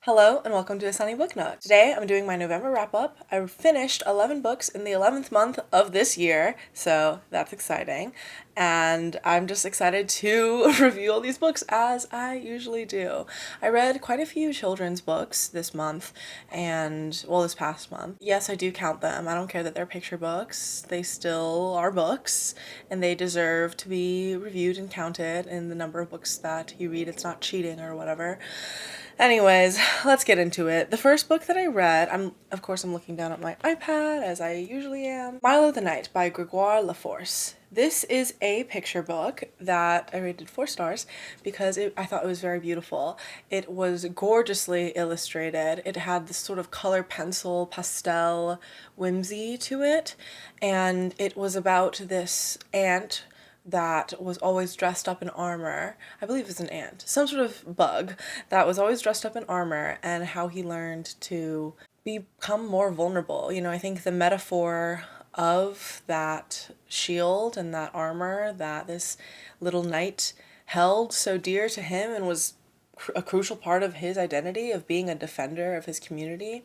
Hello and welcome to asunnybooknook. Today I'm doing my November wrap-up. I finished 11 books in the 11th month of this year, so that's exciting. And I'm just excited to review all these books as I usually do. I read quite a few children's books this month this past month. Yes, I do count them. I don't care that they're picture books. They still are books and they deserve to be reviewed and counted in the number of books that you read. It's not cheating or whatever. Anyways, let's get into it. The first book that I read, I'm looking down at my iPad as I usually am. Milo the Night by Gregoire laforce. This is a picture book that I rated 4 stars because I thought it was very beautiful. It was gorgeously illustrated. It had this sort of color pencil pastel whimsy to it, and it was about this ant that was always dressed up in armor. I believe it was an ant, some sort of bug that was always dressed up in armor, and how he learned to become more vulnerable. I think the metaphor of that shield and that armor that this little knight held so dear to him and was a crucial part of his identity of being a defender of his community,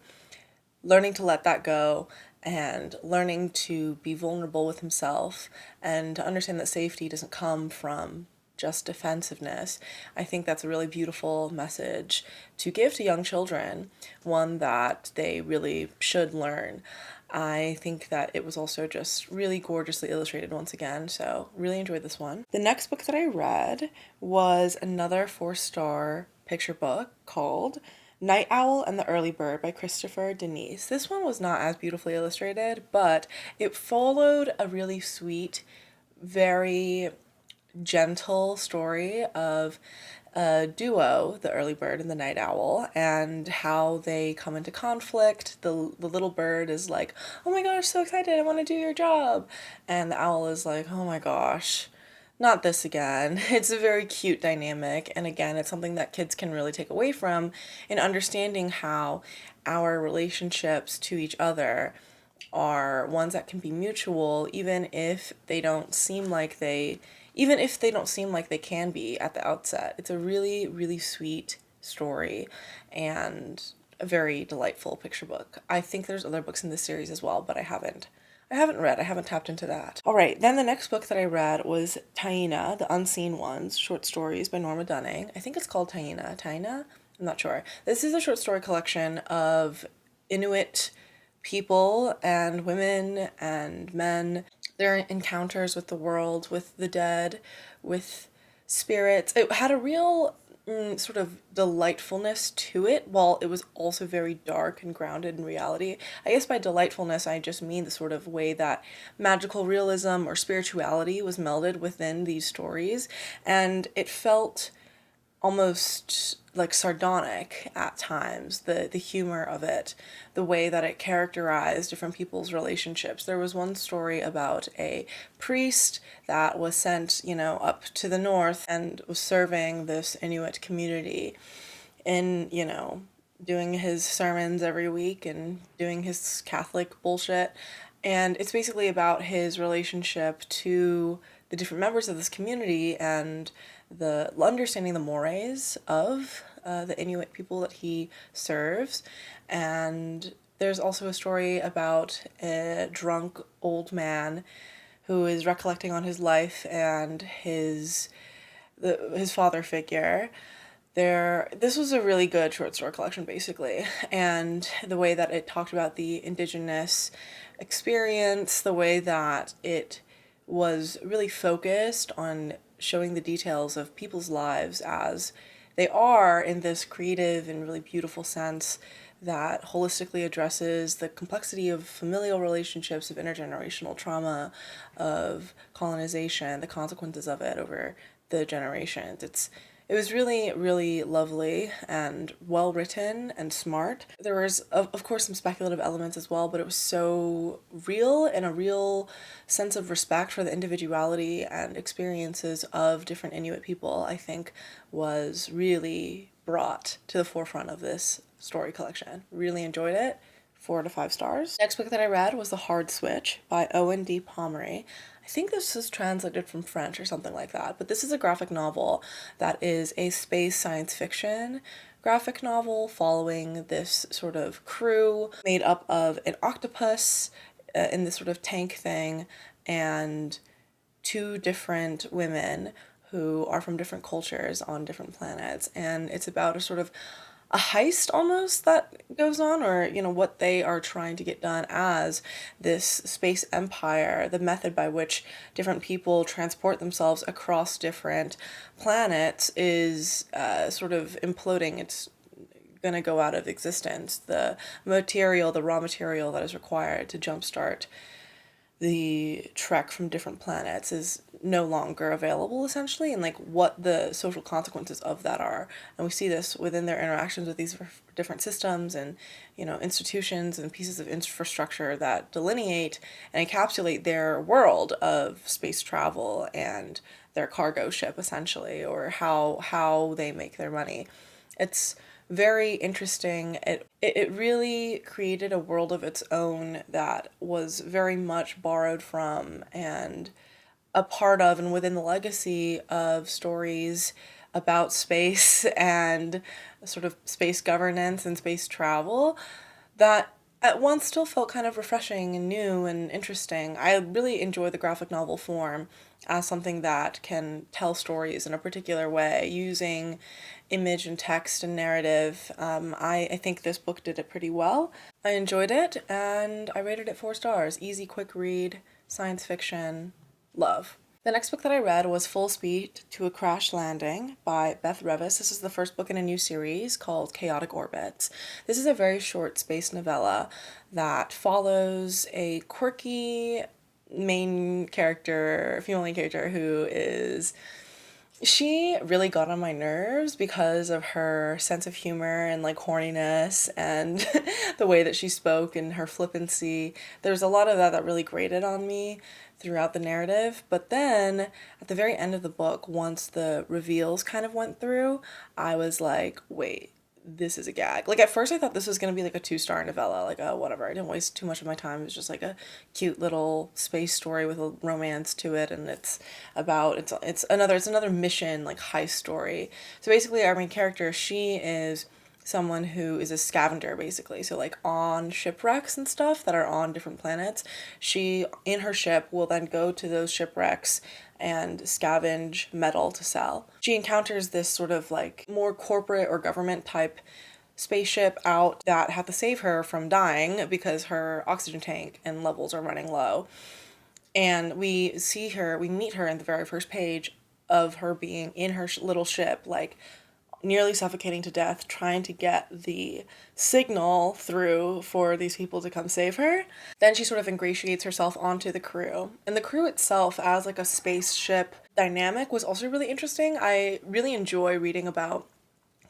learning to let that go and learning to be vulnerable with himself and to understand that safety doesn't come from just defensiveness. I think that's a really beautiful message to give to young children, one that they really should learn. I think that it was also just really gorgeously illustrated once again, so really enjoyed this one. The next book that I read was another 4-star picture book called Night Owl and the Early Bird by Christopher Denise. This one was not as beautifully illustrated, but it followed a really sweet, very gentle story of a duo, the early bird and the night owl, and how they come into conflict. The little bird is like, oh my gosh, so excited, I want to do your job. And the owl is like, oh my gosh, not this again. It's a very cute dynamic, and again, it's something that kids can really take away from in understanding how our relationships to each other are ones that can be mutual, even if they don't seem like they can be at the outset. It's a really, really sweet story and a very delightful picture book. I think there's other books in this series as well, but I haven't tapped into that. All right, then the next book that I read was Tainna, The Unseen Ones, short stories by Norma. I think it's called Tainna. I'm not sure. This is a short story collection of Inuit people and women and men, their encounters with the world, with the dead, with spirits. It had a real sort of delightfulness to it, while it was also very dark and grounded in reality. I guess by delightfulness I just mean the sort of way that magical realism or spirituality was melded within these stories, and it felt almost like sardonic at times, the humor of it, the way that it characterized different people's relationships. There was one story about a priest that was sent, up to the north and was serving this Inuit community in, doing his sermons every week and doing his Catholic bullshit. And it's basically about his relationship to the different members of this community and the understanding the mores of the Inuit people that he serves. And there's also a story about a drunk old man who is recollecting on his life and his father figure. This was a really good short story collection, basically, and the way that it talked about the Indigenous experience, the way that it was really focused on showing the details of people's lives as they are in this creative and really beautiful sense that holistically addresses the complexity of familial relationships, of intergenerational trauma, of colonization, the consequences of it over the generations. It was really, really lovely and well written and smart. There was, of course, some speculative elements as well, but it was so real, and a real sense of respect for the individuality and experiences of different Inuit people, I think, was really brought to the forefront of this story collection. Really enjoyed it. 4 to 5 stars. Next book that I read was The Hard Switch by Owen Pomery. I think this is translated from French or something like that, but this is a graphic novel that is a space science fiction graphic novel following this sort of crew made up of an octopus in this sort of tank thing and two different women who are from different cultures on different planets. And it's about a sort of a heist almost that goes on, or what they are trying to get done as this space empire, the method by which different people transport themselves across different planets is sort of imploding. It's gonna go out of existence. The raw material that is required to jumpstart the trek from different planets is no longer available, essentially, and like what the social consequences of that are. And we see this within their interactions with these different systems and institutions and pieces of infrastructure that delineate and encapsulate their world of space travel and their cargo ship, essentially, or how they make their money. It's very interesting. It really created a world of its own that was very much borrowed from and a part of and within the legacy of stories about space and sort of space governance and space travel that at once still felt kind of refreshing and new and interesting. I really enjoy the graphic novel form as something that can tell stories in a particular way using image and text and narrative. I think this book did it pretty well. I enjoyed it and I rated it 4 stars. Easy, quick read, science fiction, love. The next book that I read was Full Speed to a Crash Landing by Beth Revis. This is the first book in a new series called Chaotic Orbits. This is a very short space novella that follows a quirky main character, female main character, she really got on my nerves because of her sense of humor and like horniness and the way that she spoke and her flippancy. There's a lot of that really grated on me throughout the narrative. But then at the very end of the book, once the reveals kind of went through, I was like, wait, this is a gag. Like at first I thought this was going to be like a 2-star novella, like whatever. I didn't waste too much of my time. It was just like a cute little space story with a romance to it, and it's another mission, like heist story. So basically our main character, she is someone who is a scavenger, basically. So like on shipwrecks and stuff that are on different planets, she in her ship will then go to those shipwrecks and scavenge metal to sell. She encounters this sort of like more corporate or government type spaceship out that had to save her from dying because her oxygen tank and levels are running low. And we meet her in the very first page of her being in her little ship, like nearly suffocating to death, trying to get the signal through for these people to come save her. Then she sort of ingratiates herself onto the crew. And the crew itself as like a spaceship dynamic was also really interesting. I really enjoy reading about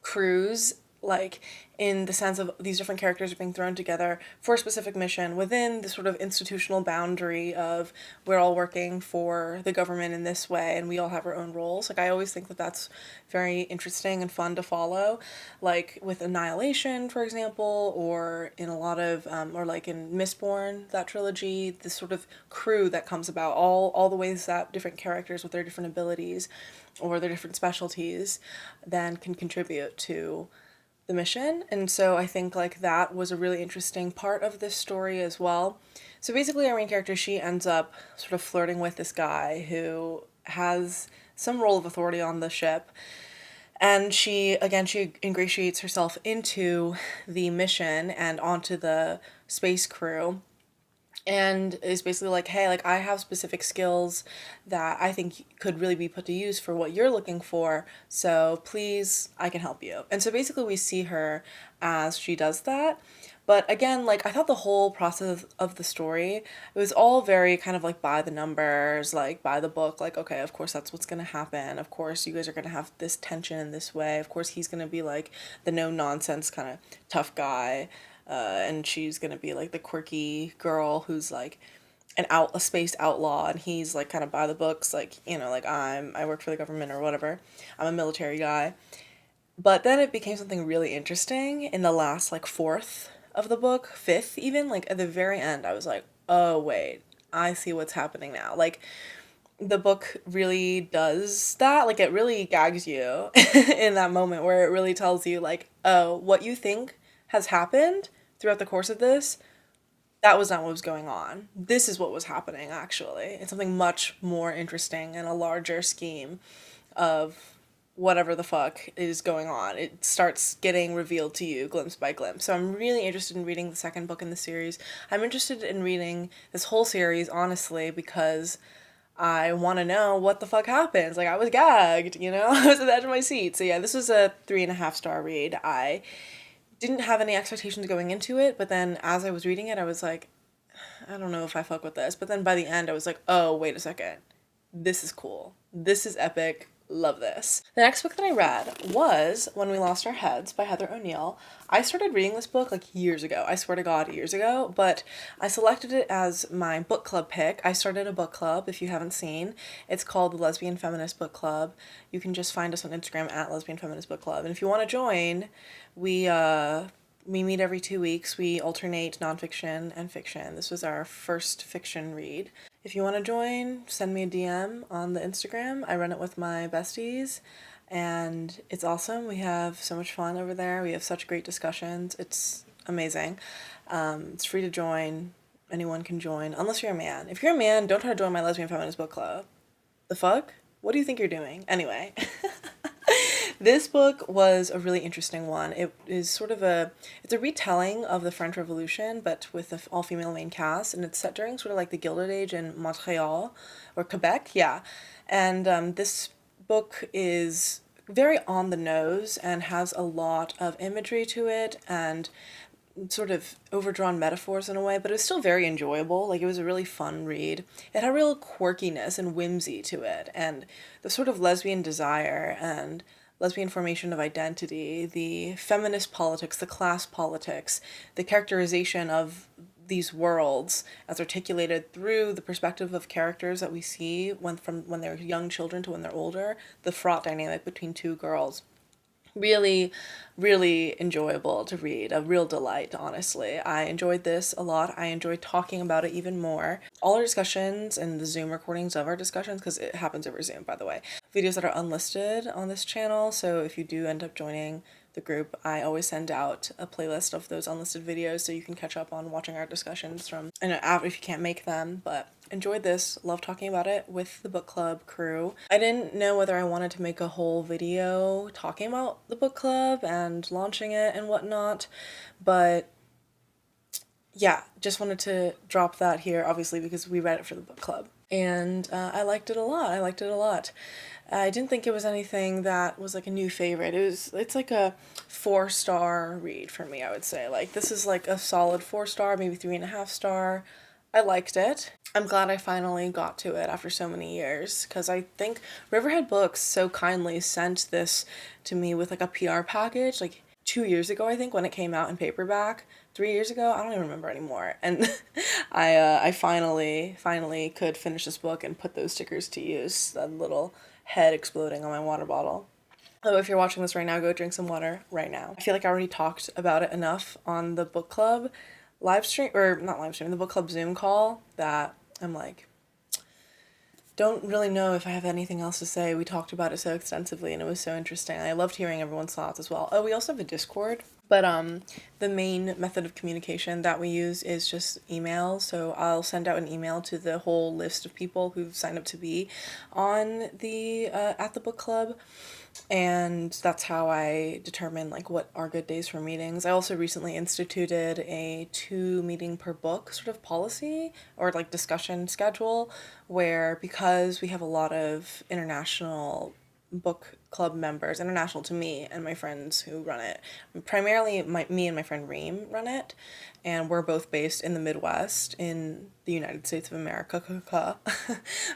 crews, like in the sense of these different characters are being thrown together for a specific mission within the sort of institutional boundary of we're all working for the government in this way and we all have our own roles. Like I always think that that's very interesting and fun to follow, like with Annihilation, for example, or in a lot of or like in Mistborn, that trilogy, this sort of crew that comes about, all the ways that different characters with their different abilities or their different specialties then can contribute to the mission. And so I think like that was a really interesting part of this story as well. So basically our main character, she ends up sort of flirting with this guy who has some role of authority on the ship. And she ingratiates herself into the mission and onto the space crew, and is basically like, hey, like I have specific skills that I think could really be put to use for what you're looking for, so please, I can help you. And so basically we see her as she does that. But again, like I thought the whole process of the story, it was all very kind of like by the numbers, like by the book, like, okay, of course that's what's gonna happen. Of course you guys are gonna have this tension in this way. Of course he's gonna be like the no nonsense kind of tough guy. And she's gonna be like the quirky girl who's like a space outlaw, and he's like kind of by the books, like like I work for the government or whatever. I'm a military guy. But then it became something really interesting in the last like fourth of the book, fifth even, like at the very end. I was like, oh wait, I see what's happening now. Like the book really does that. Like, it really gags you in that moment where it really tells you, like, oh, what you think has happened throughout the course of this, that was not what was going on. This is what was happening, actually. It's something much more interesting and a larger scheme of whatever the fuck is going on. It starts getting revealed to you glimpse by glimpse. So I'm really interested in reading the second book in the series. I'm interested in reading this whole series, honestly, because I want to know what the fuck happens. Like, I was gagged, you know? I was at the edge of my seat. So yeah, this was a 3.5 star read. I didn't have any expectations going into it, but then as I was reading it, I was like, I don't know if I fuck with this. But then by the end, I was like, oh, wait a second. This is cool. This is epic. Love this. The next book that I read was When We Lost Our Heads by Heather O'Neill. I started reading this book like years ago. I swear to God, years ago. But I selected it as my book club pick. I started a book club, if you haven't seen. It's called the Lesbian Feminist Book Club. You can just find us on Instagram at Lesbian Feminist Book Club. And if you want to join, we meet every 2 weeks. We alternate nonfiction and fiction. This was our first fiction read. If you want to join, send me a DM on the Instagram. I run it with my besties, and it's awesome. We have so much fun over there. We have such great discussions. It's amazing. It's free to join. Anyone can join, unless you're a man. If you're a man, don't try to join my Lesbian Feminist Book Club. The fuck? What do you think you're doing? Anyway. This book was a really interesting one. It is sort of it's a retelling of the French Revolution, but with an all-female main cast, and it's set during sort of like the Gilded Age in Montreal, or Quebec, yeah. And this book is very on the nose and has a lot of imagery to it and sort of overdrawn metaphors in a way, but it was still very enjoyable. Like, it was a really fun read. It had real quirkiness and whimsy to it, and the sort of lesbian desire and lesbian formation of identity, the feminist politics, the class politics, the characterization of these worlds as articulated through the perspective of characters that we see from when they're young children to when they're older, the fraught dynamic between two girls. Really, really enjoyable to read. A real delight, honestly. I enjoyed this a lot. I enjoyed talking about it even more. All our discussions and the Zoom recordings of our discussions, because it happens over Zoom, by the way, videos that are unlisted on this channel. So if you do end up joining the group, I always send out a playlist of those unlisted videos so you can catch up on watching our discussions from, I know if you can't make them, but enjoyed this. Love talking about it with the book club crew. I didn't know whether I wanted to make a whole video talking about the book club and launching it and whatnot, but yeah, just wanted to drop that here, obviously, because we read it for the book club. And I liked it a lot. I didn't think it was anything that was like a new favorite. It's like a 4-star read for me, I would say. Like, this is like a solid 4-star, maybe 3.5-star. I liked it. I'm glad I finally got to it after so many years, because I think Riverhead Books so kindly sent this to me with like a PR package, like 2 years ago, I think, when it came out in paperback. 3 years ago, I don't even remember anymore. And I finally could finish this book and put those stickers to use. That little head exploding on my water bottle. Oh, if you're watching this right now, go drink some water right now. I feel like I already talked about it enough on the book club live stream, or not live stream, the book club Zoom call, that I'm like, don't really know if I have anything else to say. We talked about it so extensively and it was so interesting. I loved hearing everyone's thoughts as well. Oh, we also have a Discord, but the main method of communication that we use is just email. So I'll send out an email to the whole list of people who've signed up to be on the at the book club. And that's how I determine like what are good days for meetings. I also recently instituted a 2 meeting per book sort of policy or like discussion schedule, where because we have a lot of international book club members, international to me and my friends who run it, primarily me and my friend Reem run it, and we're both based in the Midwest in the United States of America.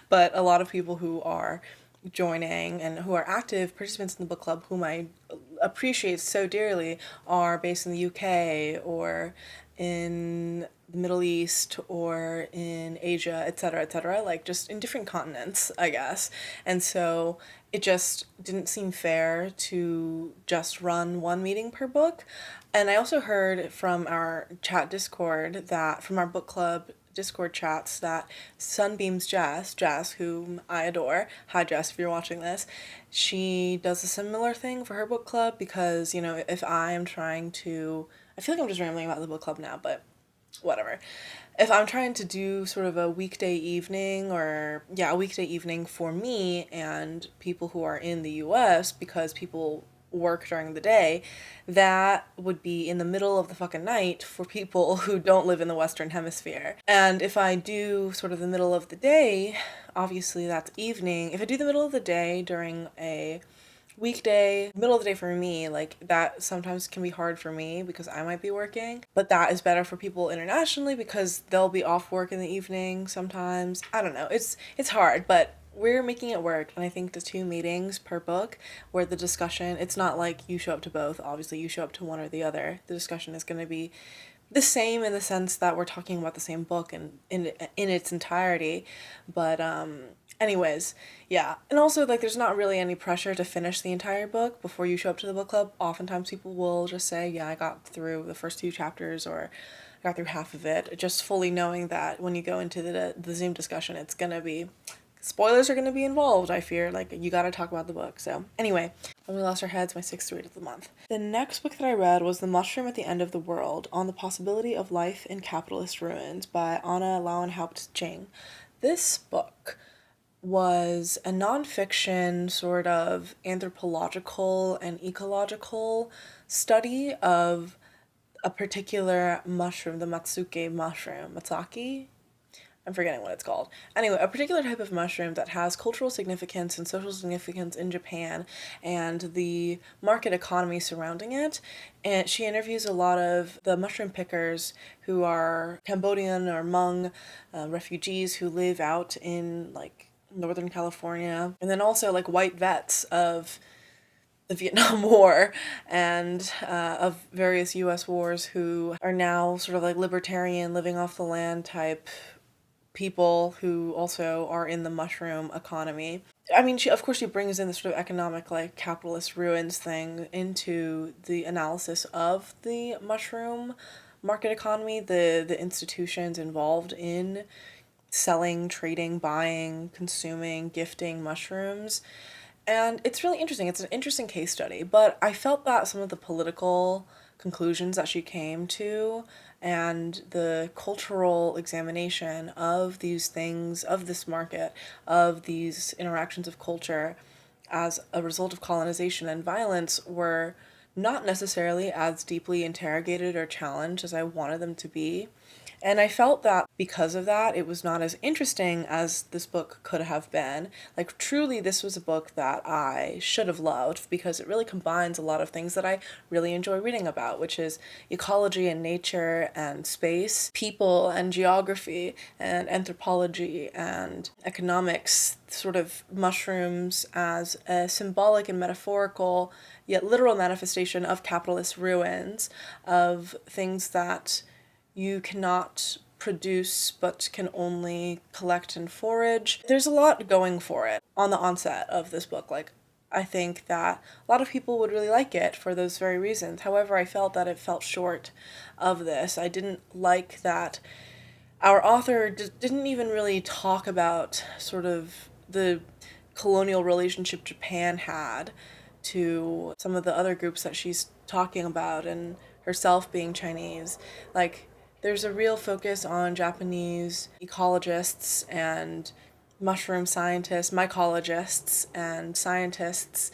But a lot of people who are joining and who are active participants in the book club, whom I appreciate so dearly, are based in the UK or in the Middle East or in Asia, etc., like just in different continents, I guess. And so it just didn't seem fair to just run 1 meeting per book. And I also heard from our chat Discord that, from our book club Discord chats that Sunbeam's Jess, whom I adore, hi Jess if you're watching this, she does a similar thing for her book club because, you know, if I am trying to, I feel like I'm just rambling about the book club now, but whatever. If I'm trying to do sort of a weekday evening a weekday evening for me and people who are in the US, because people work during the day, that would be in the middle of the fucking night for people who don't live in the Western Hemisphere. And if I do sort of the middle of the day, obviously that's evening. If I do the middle of the day during a weekday, middle of the day for me, like that sometimes can be hard for me because I might be working, but that is better for people internationally because they'll be off work in the evening sometimes. I don't know. It's hard, but we're making it work. And I think the 2 meetings per book where the discussion, it's not like you show up to both. Obviously, you show up to one or the other. The discussion is going to be the same in the sense that we're talking about the same book and in its entirety. But anyways, yeah. And also, like, there's not really any pressure to finish the entire book before you show up to the book club. Oftentimes people will just say, yeah, I got through the first 2 chapters, or I got through half of it, just fully knowing that when you go into the Zoom discussion, it's gonna be, spoilers are going to be involved, I fear. Like, you got to talk about the book. So anyway, When We Lost Our Heads, my 6th read of the month. The next book that I read was The Mushroom at the End of the World, On the Possibility of Life in Capitalist Ruins by Anna Lowenhaupt Tsing. This book was a nonfiction sort of anthropological and ecological study of a particular mushroom, the Matsuke mushroom. Matsaki? I'm forgetting what it's called. Anyway, a particular type of mushroom that has cultural significance and social significance in Japan and the market economy surrounding it. And she interviews a lot of the mushroom pickers who are Cambodian or Hmong refugees who live out in like Northern California. And then also like white vets of the Vietnam War and of various US wars who are now sort of like libertarian, living off the land type people who also are in the mushroom economy. I mean, of course she brings in the sort of economic, like, capitalist ruins thing into the analysis of the mushroom market economy, the institutions involved in selling, trading, buying, consuming, gifting mushrooms. And it's really interesting. It's an interesting case study, but I felt that some of the political conclusions that she came to and the cultural examination of these things, of this market, of these interactions of culture as a result of colonization and violence were not necessarily as deeply interrogated or challenged as I wanted them to be. And I felt that because of that, it was not as interesting as this book could have been. Like, truly, this was a book that I should have loved because it really combines a lot of things that I really enjoy reading about, which is ecology and nature and space, people and geography and anthropology and economics, sort of mushrooms as a symbolic and metaphorical, yet literal manifestation of capitalist ruins, of things that you cannot produce but can only collect and forage. There's a lot going for it on the onset of this book. Like, I think that a lot of people would really like it for those very reasons. However, I felt that it felt short of this. I didn't like that our author didn't even really talk about sort of the colonial relationship Japan had to some of the other groups that she's talking about, and herself being Chinese. Like, there's a real focus on Japanese ecologists and mushroom scientists, mycologists and scientists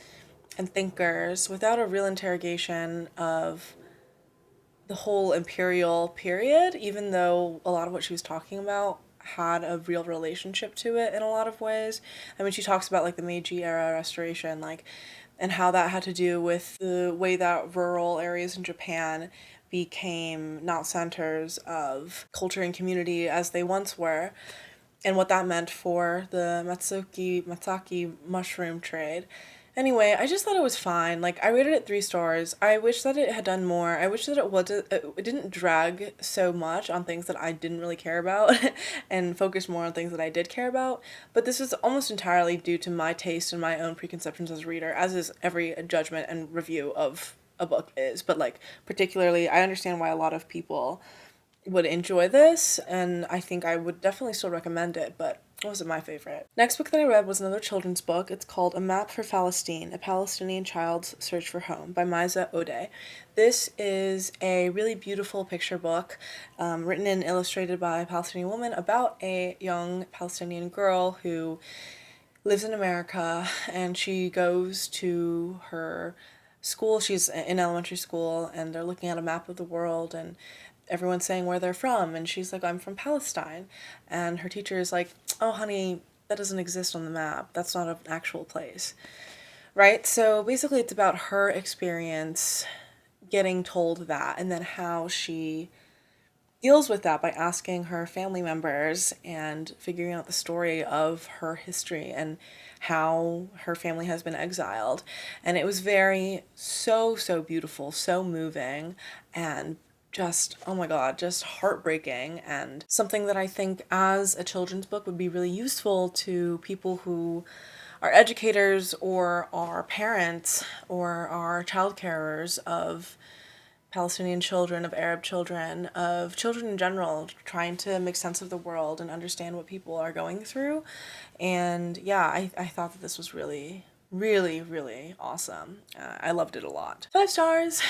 and thinkers without a real interrogation of the whole imperial period, even though a lot of what she was talking about had a real relationship to it in a lot of ways. I mean, she talks about like the Meiji era restoration, like, and how that had to do with the way that rural areas in Japan became not centers of culture and community as they once were, and what that meant for the Matsaki mushroom trade. Anyway, I just thought it was fine. Like, I rated it 3 stars. I wish that it had done more. I wish that it didn't drag so much on things that I didn't really care about and focus more on things that I did care about. But this is almost entirely due to my taste and my own preconceptions as a reader, as is every judgment and review of a book is. But, like, particularly, I understand why a lot of people would enjoy this, and I think I would definitely still recommend it, but it wasn't my favorite. Next book that I read was another children's book. It's called A Map for Falasteen, A Palestinian Child's Search for Home by Maysa, Odeh. This is a really beautiful picture book written and illustrated by a Palestinian woman about a young Palestinian girl who lives in America, and she goes to her school. She's in elementary school, and they're looking at a map of the world, and everyone's saying where they're from, and she's like, I'm from Palestine. And her teacher is like, oh, honey, that doesn't exist on the map. That's not an actual place. Right? So basically, it's about her experience getting told that, and then how she deals with that by asking her family members and figuring out the story of her history and how her family has been exiled. And it was so beautiful, so moving, and just, oh my God, just heartbreaking, and something that I think as a children's book would be really useful to people who are educators or are parents or are child carers of Palestinian children, of Arab children, of children in general, trying to make sense of the world and understand what people are going through. And yeah, I thought that this was really awesome. I loved it a lot. 5 stars.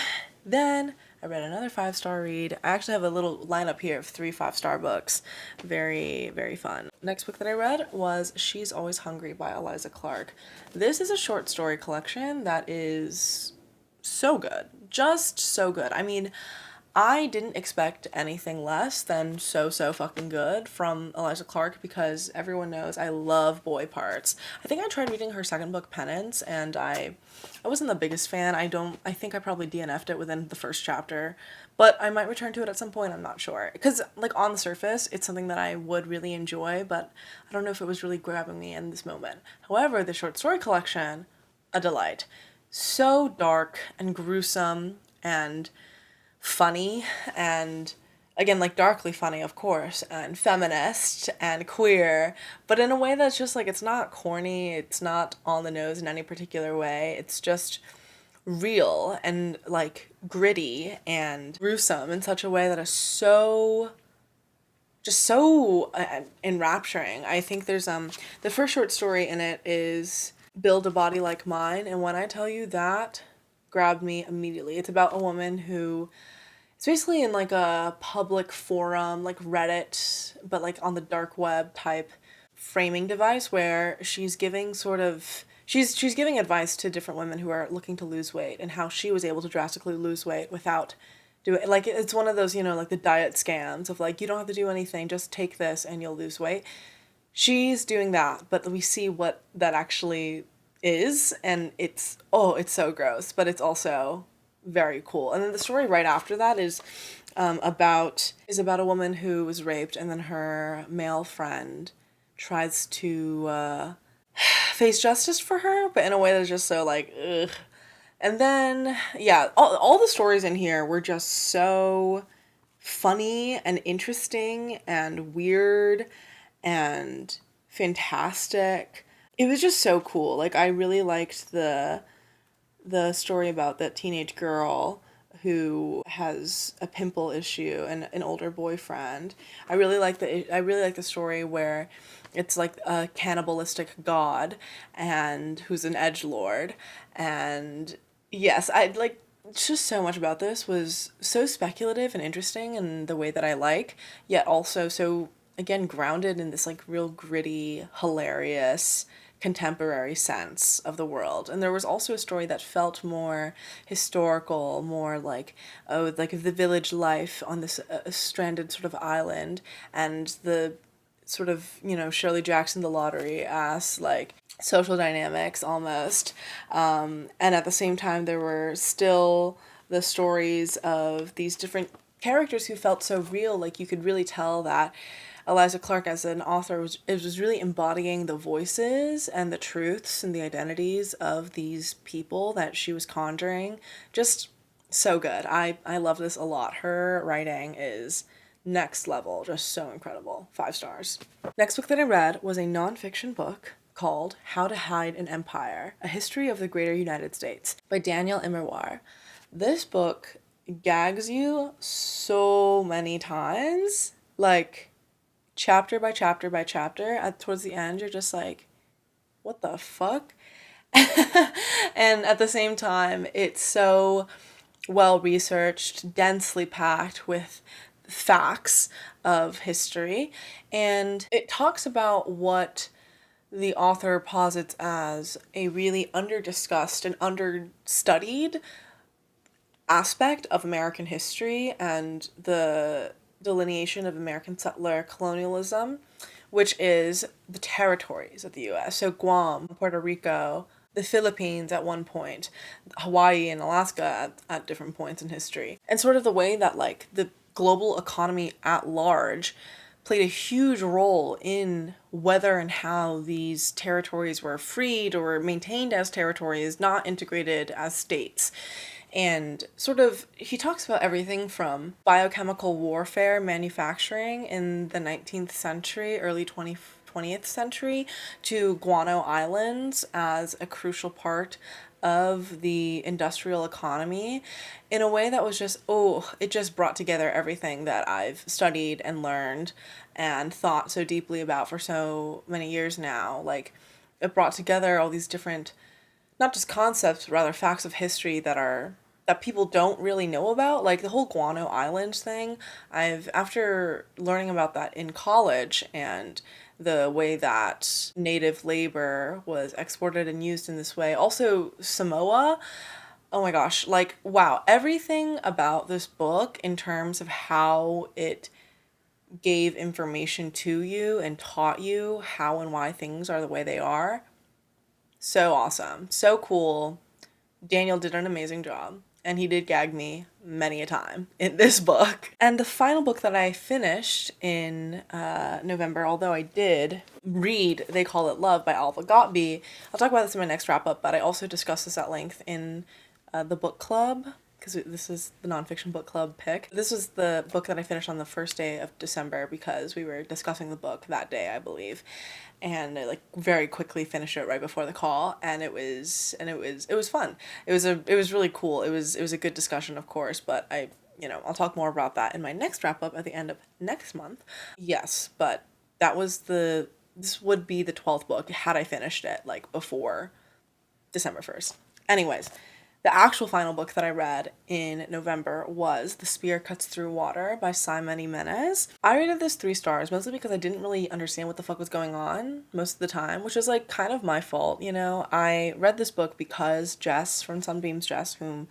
Then I read another 5-star read. I actually have a little lineup here of 3 5-star books. Very fun. Next book that I read was She's Always Hungry by Eliza Clark. This is a short story collection that is so good. Just so good. I mean, I didn't expect anything less than so fucking good from Eliza Clark, because everyone knows I love boy parts. I think I tried reading her second book, Penance, and I wasn't the biggest fan. I think I probably DNF'd it within the first chapter, but I might return to it at some point, I'm not sure. Because, like, on the surface, it's something that I would really enjoy, but I don't know if it was really grabbing me in this moment. However, the short story collection, a delight. So dark and gruesome and funny, and again, like, darkly funny, of course, and feminist and queer, but in a way that's just like, it's not corny, it's not on the nose in any particular way, it's just real and like gritty and gruesome in such a way that is so enrapturing. I think there's the first short story in it is Build a Body Like Mine, and when I tell you, that grabbed me immediately. It's about a woman who, it's basically in like a public forum, like Reddit, but like on the dark web type framing device, where she's giving she's giving advice to different women who are looking to lose weight, and how she was able to drastically lose weight without doing, like, it's one of those, like the diet scams of like, you don't have to do anything, just take this and you'll lose weight. She's doing that, but we see what that actually is, and it's so gross, but it's also very cool. And then the story right after that is about a woman who was raped, and then her male friend tries to face justice for her, but in a way that's just so like, ugh. And then, yeah, all the stories in here were just so funny and interesting and weird and fantastic. It was just so cool. Like, I really liked the story about that teenage girl who has a pimple issue and an older boyfriend. I really like the story where it's like a cannibalistic god and who's an edgelord. And yes, I like, just so much about this was so speculative and interesting in the way that I like, yet also so, again, grounded in this like real gritty, hilarious, contemporary sense of the world. And there was also a story that felt more historical, more like, like the village life on this stranded sort of island, and the sort of, Shirley Jackson the Lottery ass, like, social dynamics almost. And at the same time, there were still the stories of these different characters who felt so real. Like, you could really tell that Eliza Clark as an author was really embodying the voices and the truths and the identities of these people that she was conjuring. Just so good. I love this a lot. Her writing is next level, just so incredible. 5 stars. Next book that I read was a nonfiction book called How to Hide an Empire, A History of the Greater United States by Daniel Immerwahr. This book gags you so many times, like chapter by chapter by chapter. Towards the end, you're just like, what the fuck? And at the same time, it's so well researched, densely packed with facts of history, and it talks about what the author posits as a really under-discussed and understudied aspect of American history and the delineation of American settler colonialism, which is the territories of the US. So Guam, Puerto Rico, the Philippines at one point, Hawaii and Alaska at different points in history. And sort of the way that like the global economy at large played a huge role in whether and how these territories were freed or maintained as territories, not integrated as states. And sort of, he talks about everything from biochemical warfare manufacturing in the 19th century, early 20th century, to Guano Islands as a crucial part of the industrial economy in a way that was just, it just brought together everything that I've studied and learned and thought so deeply about for so many years now. Like, it brought together all these different, not just concepts, but rather facts of history that people don't really know about, like the whole Guano Islands thing. After learning about that in college and the way that native labor was exported and used in this way, also Samoa, oh my gosh, like, wow, everything about this book in terms of how it gave information to you and taught you how and why things are the way they are, so awesome, so cool. Daniel did an amazing job. And he did gag me many a time in this book. And the final book that I finished in November, although I did read They Call It Love by Alva Gottby. I'll talk about this in my next wrap-up, but I also discussed this at length in the book club, because this is the nonfiction book club pick. This was the book that I finished on the first day of December because we were discussing the book that day, I believe. And I like very quickly finished it right before the call, and it was fun. It was really cool. It was a good discussion, of course, but I'll talk more about that in my next wrap up at the end of next month. Yes, but this would be the 12th book had I finished it like before December 1st. Anyways, the actual final book that I read in November was The Spear Cuts Through Water by Simon Jimenez. I rated this 3 stars, mostly because I didn't really understand what the fuck was going on most of the time, which is like kind of my fault, you know? I read this book because Jess from Sunbeams Jess, whom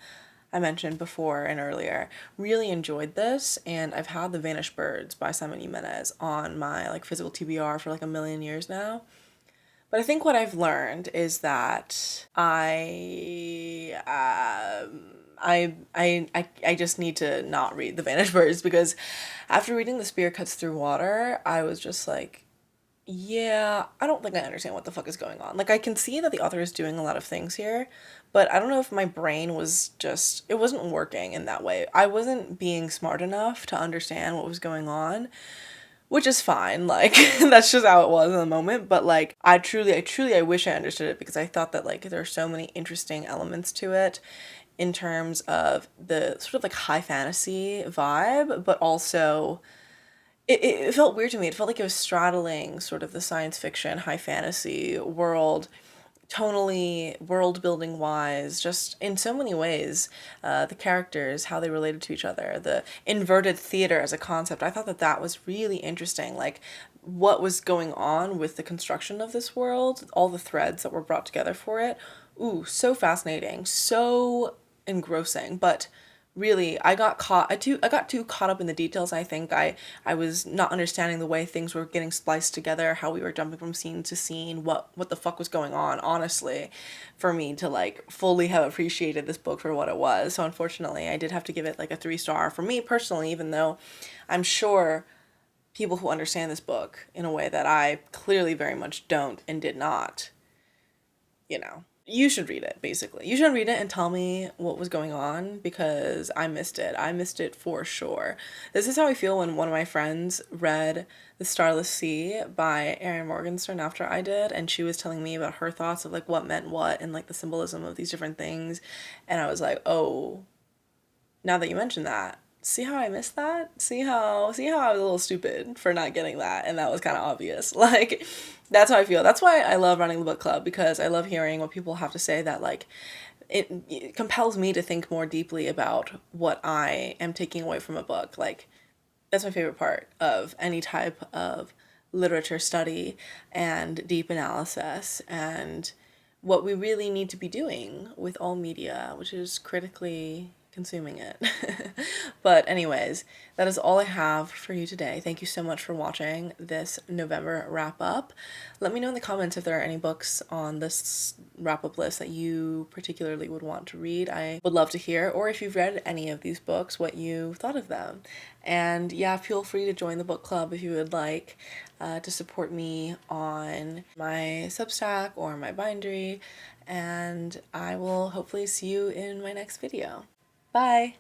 I mentioned before and earlier, really enjoyed this, and I've had The Vanished Birds by Simon Jimenez on my like physical TBR for like a million years now. But I think what I've learned is that I just need to not read The Vanished Birds, because after reading The Spear Cuts Through Water, I was just like, yeah, I don't think I understand what the fuck is going on. Like, I can see that the author is doing a lot of things here, but I don't know if my brain was just, it wasn't working in that way. I wasn't being smart enough to understand what was going on, which is fine, like, that's just how it was in the moment, but, like, I truly wish I understood it, because I thought that, like, there are so many interesting elements to it in terms of the sort of, like, high fantasy vibe, but also, it felt weird to me. It felt like it was straddling sort of the science fiction, high fantasy world, tonally, world building wise, just in so many ways. The characters, how they related to each other, the inverted theater as a concept. I thought that was really interesting. Like, what was going on with the construction of this world, all the threads that were brought together for it. Ooh, so fascinating, so engrossing. But really, I got too caught up in the details. I think I was not understanding the way things were getting spliced together, how we were jumping from scene to scene, what the fuck was going on, honestly, for me to like fully have appreciated this book for what it was. So unfortunately, I did have to give it like a 3 star for me personally, even though I'm sure people who understand this book in a way that I clearly very much don't and did not, you should read it, basically. You should read it and tell me what was going on, because I missed it. I missed it for sure. This is how I feel when one of my friends read The Starless Sea by Erin Morgenstern after I did, and she was telling me about her thoughts of like what meant what and like the symbolism of these different things, and I was like, oh, now that you mention that, see how I missed that? See how I was a little stupid for not getting that, and that was kind of obvious. Like, that's how I feel. That's why I love running the book club, because I love hearing what people have to say that, like, it compels me to think more deeply about what I am taking away from a book. Like, that's my favorite part of any type of literature study and deep analysis, and what we really need to be doing with all media, which is critically consuming it. But anyways, that is all I have for you today. Thank you so much for watching this November wrap up. Let me know in the comments if there are any books on this wrap up list that you particularly would want to read. I would love to hear, or if you've read any of these books, what you thought of them. And yeah, feel free to join the book club if you would like, to support me on my Substack or my bindery, and I will hopefully see you in my next video. Bye!